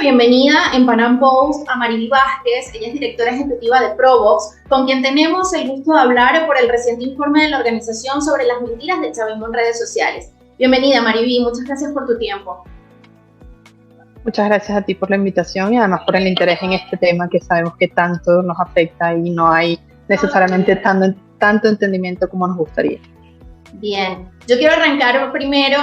bienvenida en Panam Post a Mariby Vázquez. Ella es directora ejecutiva de Provox, con quien tenemos el gusto de hablar por el reciente informe de la organización sobre las mentiras del chavismo en redes sociales. Bienvenida, Mariby, muchas gracias por tu tiempo. Muchas gracias a ti por la invitación y además por el interés en este tema que sabemos que tanto nos afecta y no hay necesariamente tanto entendimiento como nos gustaría. Bien, yo quiero arrancar primero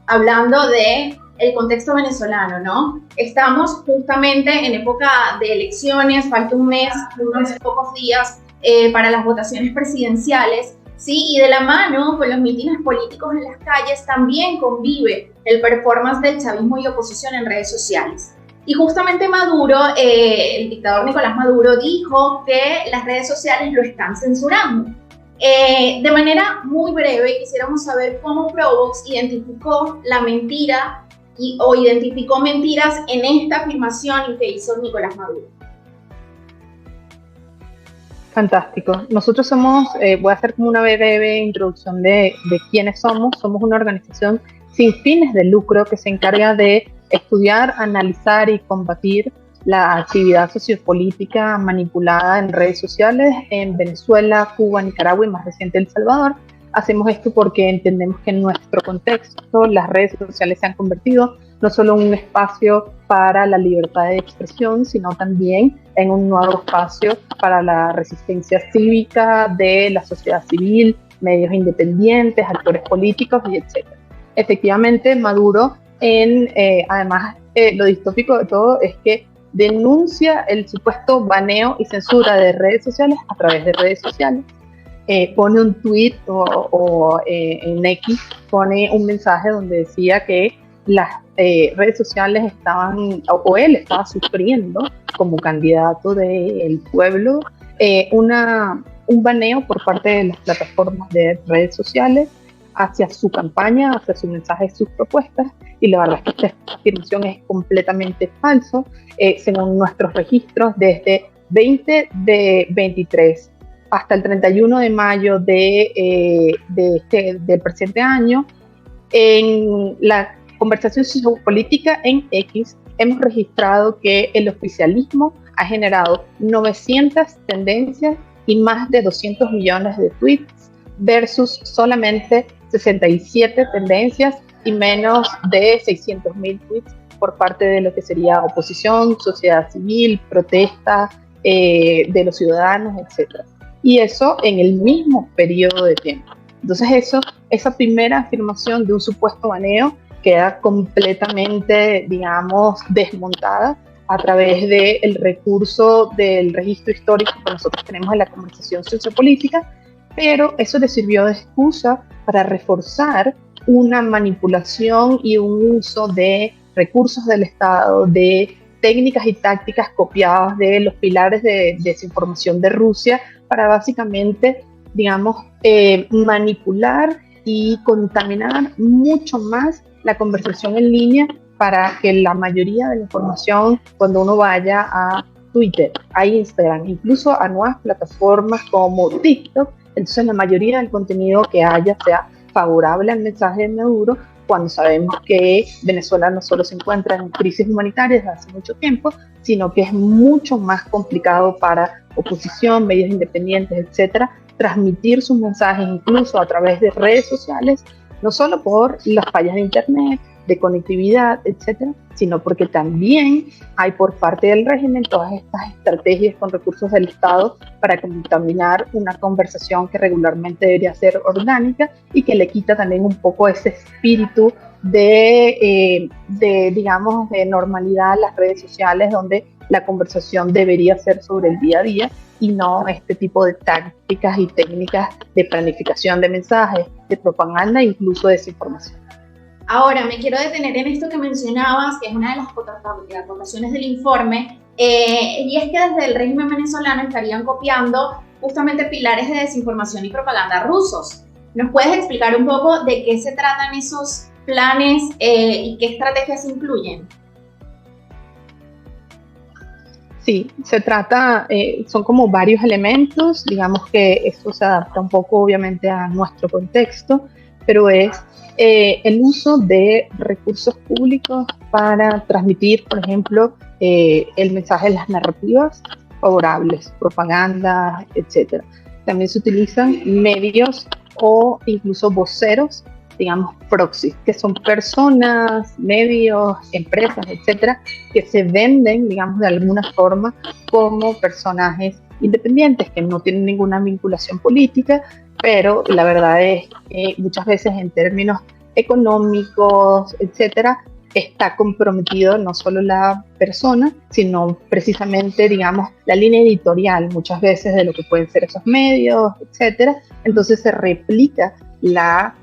hablando de el contexto venezolano, ¿no? Estamos justamente en época de elecciones, falta un mes, unos pocos días para las votaciones presidenciales, ¿sí? Y de la mano con los mítines políticos en las calles también convive el performance del chavismo y oposición en redes sociales. Y justamente Maduro, el dictador Nicolás Maduro, dijo que las redes sociales lo están censurando. De manera muy breve, quisiéramos saber cómo Provox identificó la mentira o identificó mentiras en esta afirmación que hizo Nicolás Maduro. Fantástico. Nosotros somos, voy a hacer como una breve introducción de quiénes somos. Somos una organización sin fines de lucro que se encarga de estudiar, analizar y combatir la actividad sociopolítica manipulada en redes sociales en Venezuela, Cuba, Nicaragua y más reciente El Salvador. Hacemos esto porque entendemos que en nuestro contexto las redes sociales se han convertido no solo en un espacio para la libertad de expresión, sino también en un nuevo espacio para la resistencia cívica de la sociedad civil, medios independientes, actores políticos y etc. Efectivamente, Maduro, además, lo distópico de todo es que denuncia el supuesto baneo y censura de redes sociales a través de redes sociales. Pone un tweet o en X pone un mensaje donde decía que las redes sociales estaban, o él estaba sufriendo como candidato del pueblo, un baneo por parte de las plataformas de redes sociales hacia su campaña, hacia sus mensajes, sus propuestas, y la verdad es que esta afirmación es completamente falso. Según nuestros registros, desde 20 de 23 hasta el 31 de mayo del presente año, en la conversación sociopolítica en X, hemos registrado que el oficialismo ha generado 900 tendencias y más de 200 millones de tweets versus solamente 67 tendencias y menos de 600.000 tweets por parte de lo que sería oposición, sociedad civil, protesta de los ciudadanos, etc. Y eso en el mismo periodo de tiempo. Entonces esa primera afirmación de un supuesto baneo queda completamente, digamos, desmontada a través del recurso del registro histórico que nosotros tenemos en la conversación sociopolítica, pero eso le sirvió de excusa para reforzar una manipulación y un uso de recursos del Estado, de técnicas y tácticas copiadas de los pilares de desinformación de Rusia para básicamente, digamos, manipular y contaminar mucho más la conversación en línea para que la mayoría de la información, cuando uno vaya a Twitter, a Instagram, incluso a nuevas plataformas como TikTok, entonces la mayoría del contenido que haya sea favorable al mensaje de Maduro, cuando sabemos que Venezuela no solo se encuentra en crisis humanitaria desde hace mucho tiempo, sino que es mucho más complicado para oposición, medios independientes, etcétera, transmitir sus mensajes incluso a través de redes sociales, no solo por las fallas de internet, de conectividad, etcétera, sino porque también hay por parte del régimen todas estas estrategias con recursos del Estado para contaminar una conversación que regularmente debería ser orgánica y que le quita también un poco ese espíritu digamos, de normalidad a las redes sociales, donde la conversación debería ser sobre el día a día y no este tipo de tácticas y técnicas de planificación de mensajes, de propaganda e incluso desinformación. Ahora, me quiero detener en esto que mencionabas, que es una de las acotaciones del informe, y es que desde el régimen venezolano estarían copiando justamente pilares de desinformación y propaganda rusos. ¿Nos puedes explicar un poco de qué se tratan esos planes y qué estrategias incluyen? Sí, se trata, son como varios elementos, digamos que esto se adapta un poco obviamente a nuestro contexto, pero es El uso de recursos públicos para transmitir, por ejemplo, el mensaje de las narrativas favorables, propaganda, etcétera. También se utilizan medios o incluso voceros, digamos, proxy, que son personas, medios, empresas, etcétera, que se venden, digamos, de alguna forma como personajes independientes, que no tienen ninguna vinculación política, pero la verdad es que muchas veces en términos económicos, etcétera, está comprometido no solo la persona, sino precisamente, digamos, la línea editorial, muchas veces de lo que pueden ser esos medios, etcétera. Entonces se replica la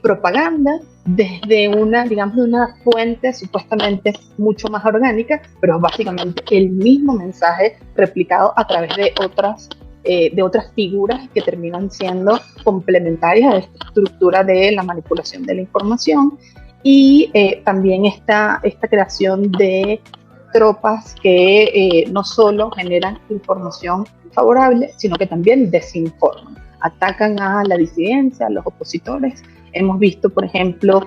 propaganda desde una, digamos, de una fuente supuestamente mucho más orgánica, pero básicamente el mismo mensaje replicado a través de otras figuras que terminan siendo complementarias a esta estructura de la manipulación de la información. Y también esta creación de tropas que no solo generan información favorable, sino que también desinforman, atacan a la disidencia, a los opositores. Hemos visto, por ejemplo,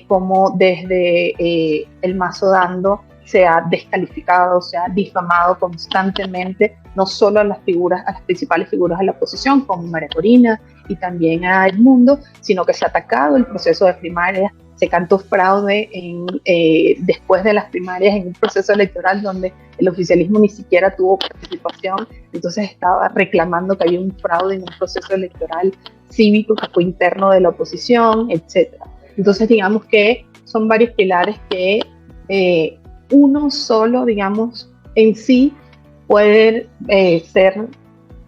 cómo desde el Mazo Dando se ha descalificado, se ha difamado constantemente, no solo a las principales figuras de la oposición, como María Corina y también a Edmundo, sino que se ha atacado el proceso de primarias. Se cantó fraude después de las primarias en un proceso electoral donde el oficialismo ni siquiera tuvo participación, entonces estaba reclamando que había un fraude en un proceso electoral cívico que fue interno de la oposición, etc. Entonces digamos que son varios pilares que uno solo, digamos, en sí puede ser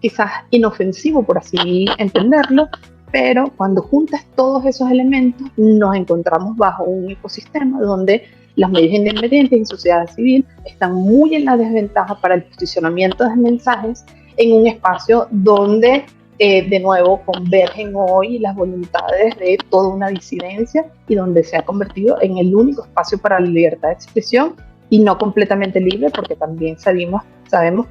quizás inofensivo, por así entenderlo, pero cuando juntas todos esos elementos nos encontramos bajo un ecosistema donde los medios independientes y sociedad civil están muy en la desventaja para el posicionamiento de mensajes en un espacio donde de nuevo convergen hoy las voluntades de toda una disidencia y donde se ha convertido en el único espacio para la libertad de expresión y no completamente libre, porque también sabemos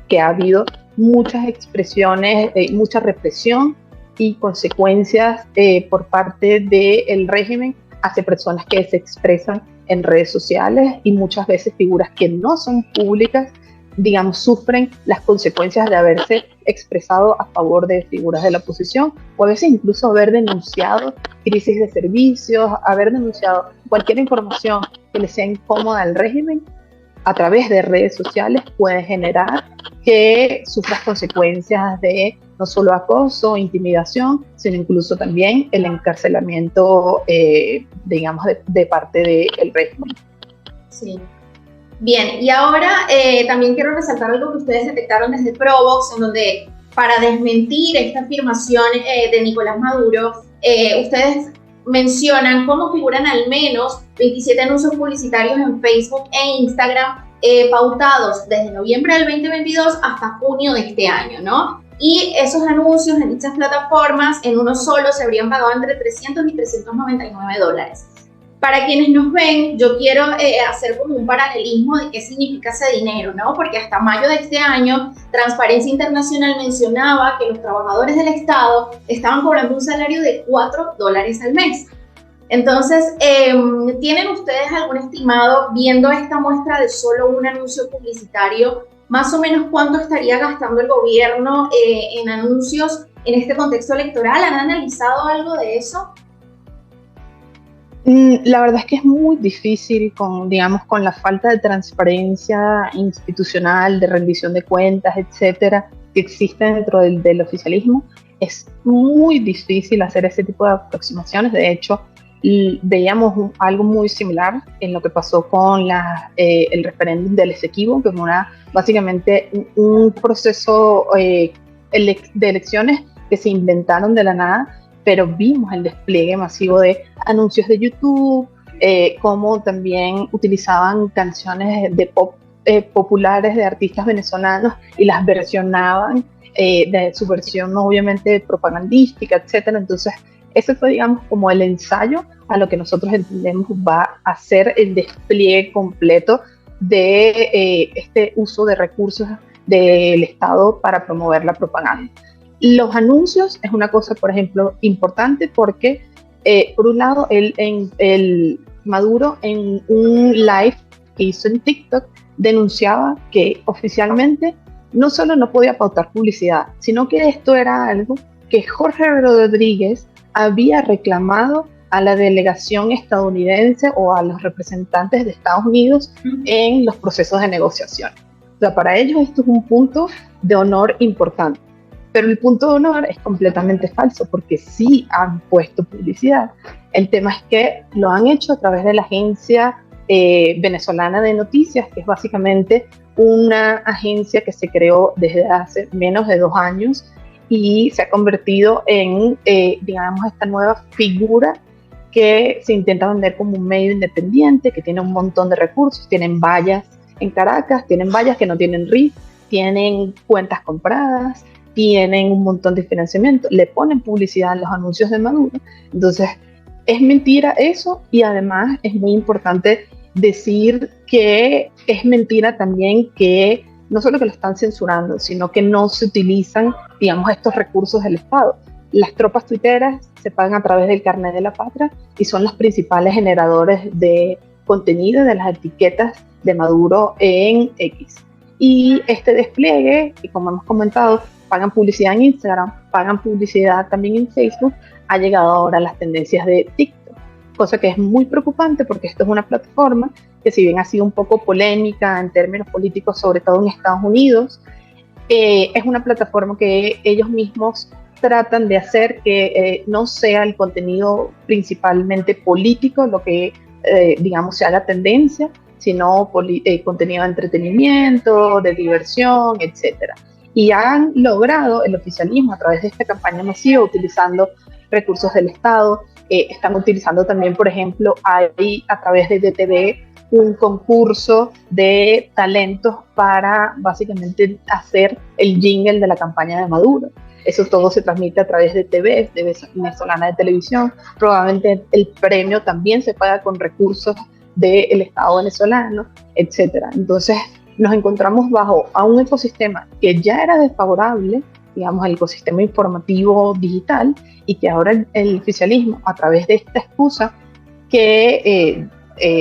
que ha habido muchas expresiones, mucha represión y consecuencias por parte del régimen hacia personas que se expresan en redes sociales, y muchas veces figuras que no son públicas, digamos, sufren las consecuencias de haberse expresado a favor de figuras de la oposición, o a veces incluso haber denunciado crisis de servicios, haber denunciado cualquier información que le sea incómoda al régimen a través de redes sociales puede generar que sufras consecuencias de no solo acoso, intimidación, sino incluso también el encarcelamiento, digamos, de parte del régimen. Sí. Bien, y ahora también quiero resaltar algo que ustedes detectaron desde Provox, en donde para desmentir esta afirmación de Nicolás Maduro, ustedes mencionan cómo figuran al menos 27 anuncios publicitarios en Facebook e Instagram pautados desde noviembre del 2022 hasta junio de este año, ¿no? Y esos anuncios en dichas plataformas, en uno solo, se habrían pagado entre $300 y $399. Para quienes nos ven, yo quiero hacer como un paralelismo de qué significa ese dinero, ¿no? Porque hasta mayo de este año, Transparencia Internacional mencionaba que los trabajadores del Estado estaban cobrando un salario de $4 al mes. Entonces, ¿tienen ustedes algún estimado, viendo esta muestra de solo un anuncio publicitario, más o menos cuánto estaría gastando el gobierno en anuncios en este contexto electoral? ¿Han analizado algo de eso? La verdad es que es muy difícil con la falta de transparencia institucional, de rendición de cuentas, etcétera, que existe dentro del oficialismo. Es muy difícil hacer ese tipo de aproximaciones. De hecho, veíamos algo muy similar en lo que pasó con el referéndum del Esequibo, que es básicamente un proceso de elecciones que se inventaron de la nada, pero vimos el despliegue masivo de anuncios de YouTube, como también utilizaban canciones de pop populares de artistas venezolanos y las versionaban de su versión obviamente propagandística, etcétera. Entonces ese fue, digamos, como el ensayo a lo que nosotros entendemos va a ser el despliegue completo de este uso de recursos del Estado para promover la propaganda. Los anuncios es una cosa, por ejemplo, importante porque por un lado, el Maduro en un live que hizo en TikTok denunciaba que oficialmente no solo no podía pautar publicidad, sino que esto era algo que Jorge Rodríguez había reclamado a la delegación estadounidense o a los representantes de Estados Unidos en los procesos de negociación. O sea, para ellos esto es un punto de honor importante. Pero el punto de honor es completamente falso, porque sí han puesto publicidad. El tema es que lo han hecho a través de la agencia venezolana de noticias, que es básicamente una agencia que se creó desde hace menos de 2 años y se ha convertido en, digamos, esta nueva figura que se intenta vender como un medio independiente, que tiene un montón de recursos, tienen vallas en Caracas, tienen vallas que no tienen RIF, tienen cuentas compradas, tienen un montón de financiamiento, le ponen publicidad en los anuncios de Maduro. Entonces, es mentira eso, y además es muy importante decir que es mentira también que no solo que lo están censurando, sino que no se utilizan, digamos, estos recursos del Estado. Las tropas tuiteras se pagan a través del Carnet de la Patria y son los principales generadores de contenido de las etiquetas de Maduro en X. Y este despliegue, que como hemos comentado, pagan publicidad en Instagram, pagan publicidad también en Facebook, ha llegado ahora a las tendencias de TikTok, cosa que es muy preocupante porque esto es una plataforma que, si bien ha sido un poco polémica en términos políticos, sobre todo en Estados Unidos, es una plataforma que ellos mismos tratan de hacer que no sea el contenido principalmente político lo que, digamos, se haga tendencia, sino contenido de entretenimiento, de diversión, etcétera. Y han logrado el oficialismo a través de esta campaña masiva, utilizando recursos del Estado. Están utilizando también, por ejemplo, hay a través de DTV un concurso de talentos para básicamente hacer el jingle de la campaña de Maduro. Eso todo se transmite a través de TV, de venezolana de televisión. Probablemente el premio también se paga con recursos del Estado venezolano, etcétera. Entonces, nos encontramos bajo a un ecosistema que ya era desfavorable, digamos, el ecosistema informativo digital, y que ahora el oficialismo, a través de esta excusa que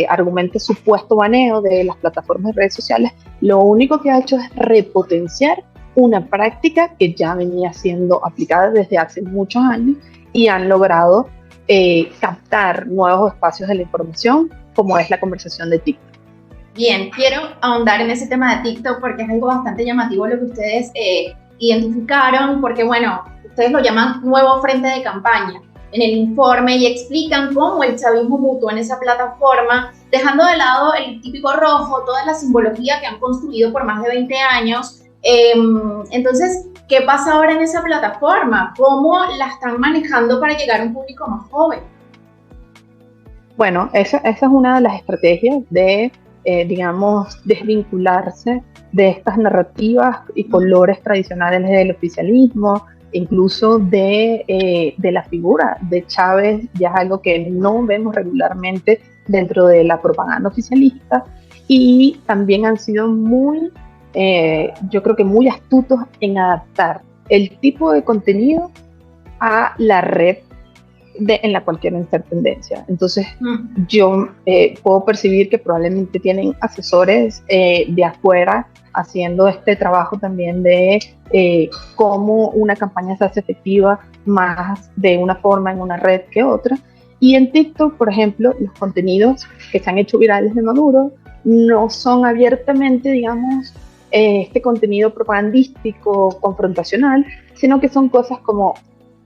argumenta el supuesto baneo de las plataformas de redes sociales, lo único que ha hecho es repotenciar una práctica que ya venía siendo aplicada desde hace muchos años, y han logrado captar nuevos espacios de la información, como es la conversación de TikTok. Bien, quiero ahondar en ese tema de TikTok porque es algo bastante llamativo lo que ustedes identificaron, porque bueno, ustedes lo llaman nuevo frente de campaña en el informe, y explican cómo el chavismo mutó en esa plataforma, dejando de lado el típico rojo, toda la simbología que han construido por más de 20 años. Entonces, ¿qué pasa ahora en esa plataforma? ¿Cómo la están manejando para llegar a un público más joven? Bueno, esa es una de las estrategias de digamos, desvincularse de estas narrativas y colores tradicionales del oficialismo, incluso de la figura de Chávez. Ya es algo que no vemos regularmente dentro de la propaganda oficialista, y también han sido muy, yo creo que muy astutos en adaptar el tipo de contenido a la red en la cual quieren ser tendencia. Entonces, yo puedo percibir que probablemente tienen asesores de afuera haciendo este trabajo también de cómo una campaña se hace efectiva más de una forma en una red que otra. Y en TikTok, por ejemplo, los contenidos que se han hecho virales de Maduro no son abiertamente, digamos, este contenido propagandístico, confrontacional, sino que son cosas como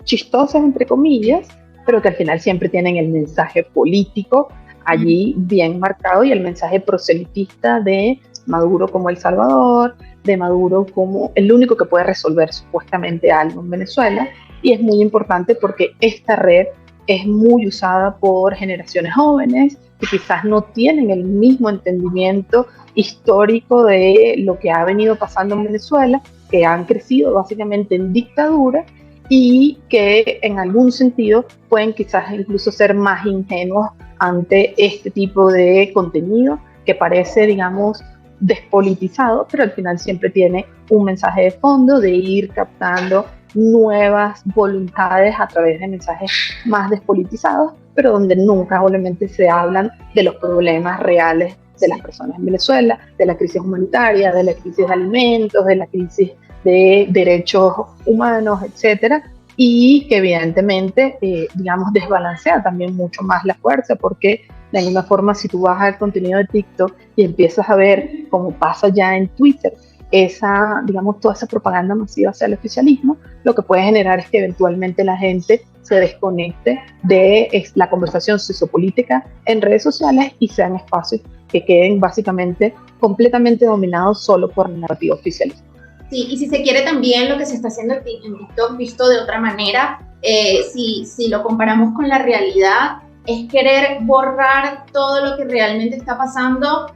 chistosas, entre comillas, pero que al final siempre tienen el mensaje político allí bien marcado, y el mensaje proselitista de Maduro como El Salvador, de Maduro como el único que puede resolver supuestamente algo en Venezuela. Y es muy importante porque esta red es muy usada por generaciones jóvenes que quizás no tienen el mismo entendimiento histórico de lo que ha venido pasando en Venezuela, que han crecido básicamente en dictadura, y que en algún sentido pueden quizás incluso ser más ingenuos ante este tipo de contenido que parece, digamos, despolitizado, pero al final siempre tiene un mensaje de fondo de ir captando nuevas voluntades a través de mensajes más despolitizados, pero donde nunca obviamente se hablan de los problemas reales de las personas en Venezuela, de la crisis humanitaria, de la crisis de alimentos, de la crisis de derechos humanos, etcétera, y que evidentemente, digamos, desbalancea también mucho más la fuerza, porque de alguna forma si tú vas al contenido de TikTok y empiezas a ver, como pasa ya en Twitter, esa, digamos, toda esa propaganda masiva hacia el oficialismo, lo que puede generar es que eventualmente la gente se desconecte de la conversación sociopolítica en redes sociales y sean espacios que queden básicamente completamente dominados solo por la narrativa oficialista. Sí, y si se quiere también lo que se está haciendo en TikTok visto de otra manera, si lo comparamos con la realidad, es querer borrar todo lo que realmente está pasando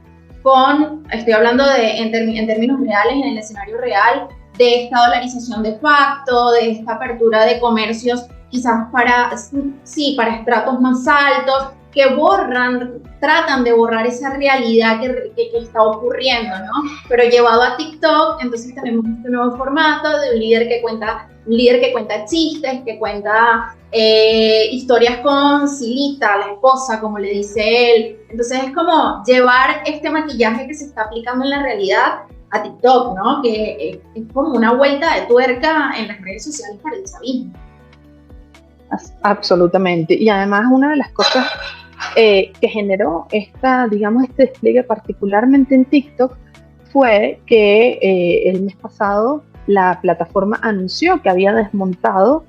estoy hablando en términos reales, en el escenario real, de esta dolarización de facto, de esta apertura de comercios quizás para estratos más altos, que tratan de borrar esa realidad que está ocurriendo, ¿no? Pero llevado a TikTok, entonces tenemos este nuevo formato de un líder que cuenta chistes, que cuenta historias con Silita, la esposa, como le dice él. Entonces es como llevar este maquillaje que se está aplicando en la realidad a TikTok, ¿no? Que es como una vuelta de tuerca en las redes sociales para el chavismo. Absolutamente. Y además una de las cosas que generó este despliegue particularmente en TikTok fue que el mes pasado la plataforma anunció que había desmontado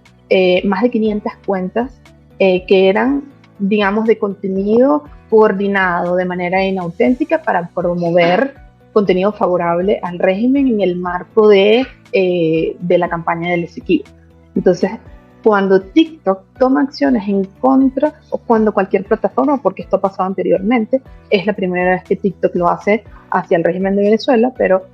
más de 500 cuentas que eran, digamos, de contenido coordinado de manera inauténtica para promover contenido favorable al régimen en el marco de la campaña del Esequibo. Entonces, cuando TikTok toma acciones en contra, o cuando cualquier plataforma, porque esto ha pasado anteriormente, es la primera vez que TikTok lo hace hacia el régimen de Venezuela, pero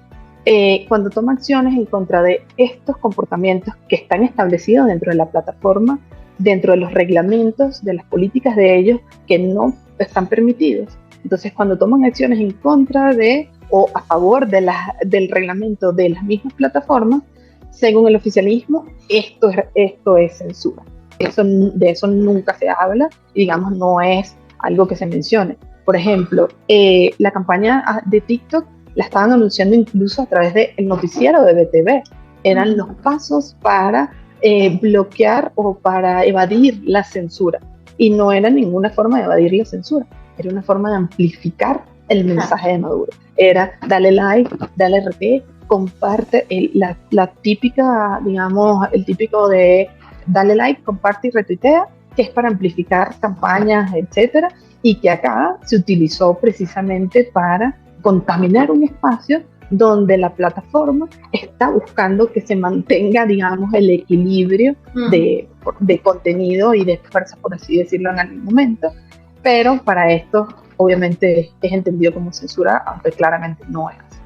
cuando toma acciones en contra de estos comportamientos que están establecidos dentro de la plataforma, dentro de los reglamentos, de las políticas de ellos, que no están permitidos. Entonces, cuando toman acciones en contra de o a favor del reglamento de las mismas plataformas, según el oficialismo, esto es censura. De eso nunca se habla y, digamos, no es algo que se mencione. Por ejemplo, la campaña de TikTok la estaban anunciando incluso a través del noticiero de BTV. Eran los pasos para bloquear o para evadir la censura. Y no era ninguna forma de evadir la censura, era una forma de amplificar el mensaje de Maduro. Era dale like, dale RT, comparte, la típica, digamos, el típico de dale like, comparte y retuitea, que es para amplificar campañas, etcétera, y que acá se utilizó precisamente para contaminar un espacio donde la plataforma está buscando que se mantenga, digamos, el equilibrio de contenido y de fuerza, por así decirlo, en algún momento, pero para esto obviamente es entendido como censura, aunque claramente no es así.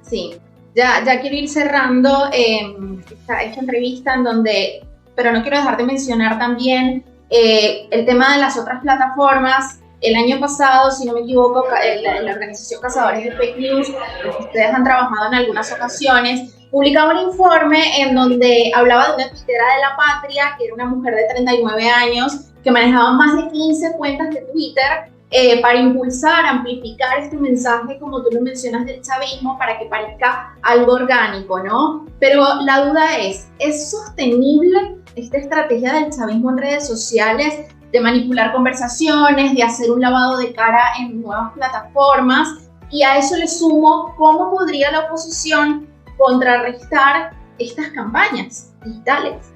Sí. Ya quiero ir cerrando esta entrevista en donde, pero no quiero dejar de mencionar también el tema de las otras plataformas. El año pasado, si no me equivoco, la organización Cazadores de Fake News, ustedes han trabajado en algunas ocasiones, publicaba un informe en donde hablaba de una tuitera de La Patria, que era una mujer de 39 años, que manejaba más de 15 cuentas de Twitter, para impulsar, amplificar este mensaje, como tú lo mencionas, del chavismo, para que parezca algo orgánico, ¿no? Pero la duda ¿es sostenible esta estrategia del chavismo en redes sociales, de manipular conversaciones, de hacer un lavado de cara en nuevas plataformas? Y a eso le sumo, ¿cómo podría la oposición contrarrestar estas campañas digitales?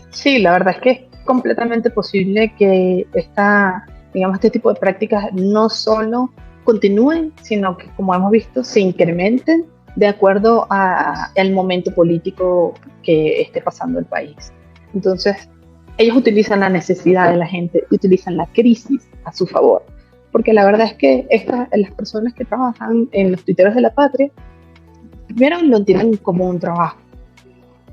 Sí, la verdad es que es completamente posible que este tipo de prácticas no solo continúen, sino que, como hemos visto, se incrementen de acuerdo al momento político que esté pasando el país. Entonces, ellos utilizan la necesidad de la gente, utilizan la crisis a su favor, porque la verdad es que las personas que trabajan en los tuiteros de La Patria, primero lo entienden como un trabajo,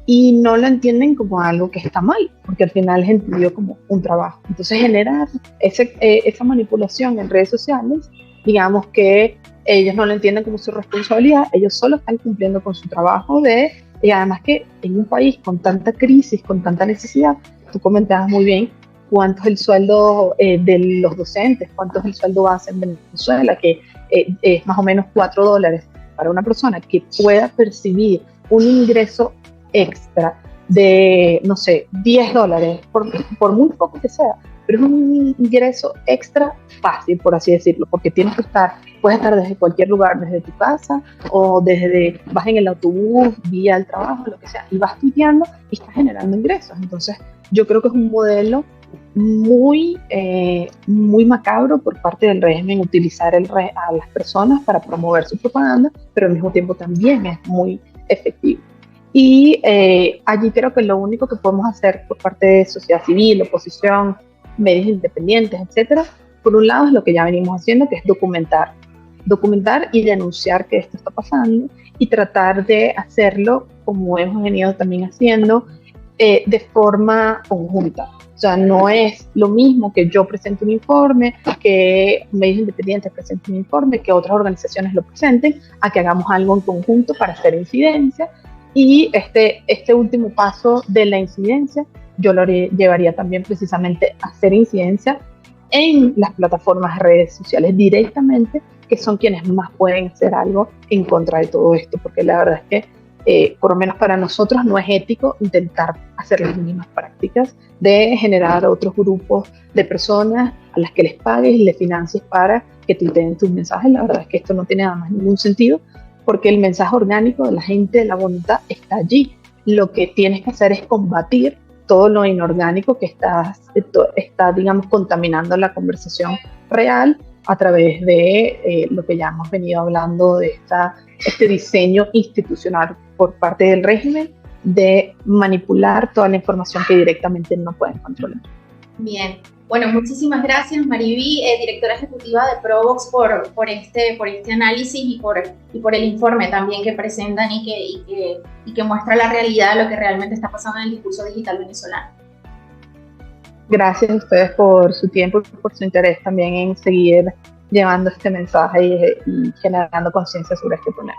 y no lo entienden como algo que está mal, porque al final es entendido como un trabajo. Entonces generar esa manipulación en redes sociales, digamos que ellos no lo entienden como su responsabilidad, ellos solo están cumpliendo con su trabajo de Y además que en un país con tanta crisis, con tanta necesidad, tú comentabas muy bien cuánto es el sueldo de los docentes, cuánto es el sueldo base en Venezuela, que es más o menos $4 para una persona que pueda percibir un ingreso extra de, no sé, $10, por muy poco que sea, pero es un ingreso extra fácil, por así decirlo, porque puedes estar desde cualquier lugar, desde tu casa o vas en el autobús, vía al trabajo, lo que sea, y vas estudiando y estás generando ingresos. Entonces, yo creo que es un modelo muy macabro por parte del régimen utilizar a las personas para promover su propaganda, pero al mismo tiempo también es muy efectivo. Y allí creo que lo único que podemos hacer por parte de sociedad civil, oposición, medios independientes, etcétera, por un lado es lo que ya venimos haciendo, que es documentar y denunciar que esto está pasando y tratar de hacerlo como hemos venido también haciendo de forma conjunta. O sea, no es lo mismo que yo presente un informe, que medios independientes presenten un informe, que otras organizaciones lo presenten, a que hagamos algo en conjunto para hacer incidencia. Y este último paso de la incidencia, yo lo llevaría también precisamente a hacer incidencia en las plataformas de redes sociales directamente, que son quienes más pueden hacer algo en contra de todo esto, porque la verdad es que por lo menos para nosotros no es ético intentar hacer las mismas prácticas de generar otros grupos de personas a las que les pagues y les financies para que tuiteen tus mensajes. La verdad es que esto no tiene nada más ningún sentido, porque el mensaje orgánico de la gente, de la voluntad, está allí. Lo que tienes que hacer es combatir todo lo inorgánico que está, digamos, contaminando la conversación real a través de lo que ya hemos venido hablando de este diseño institucional por parte del régimen de manipular toda la información que directamente no pueden controlar. Bien, bueno, muchísimas gracias Mariví, directora ejecutiva de Provox, por este análisis y por el informe también que presentan y que muestra la realidad de lo que realmente está pasando en el discurso digital venezolano. Gracias a ustedes por su tiempo y por su interés también en seguir llevando este mensaje y generando conciencia sobre este problema.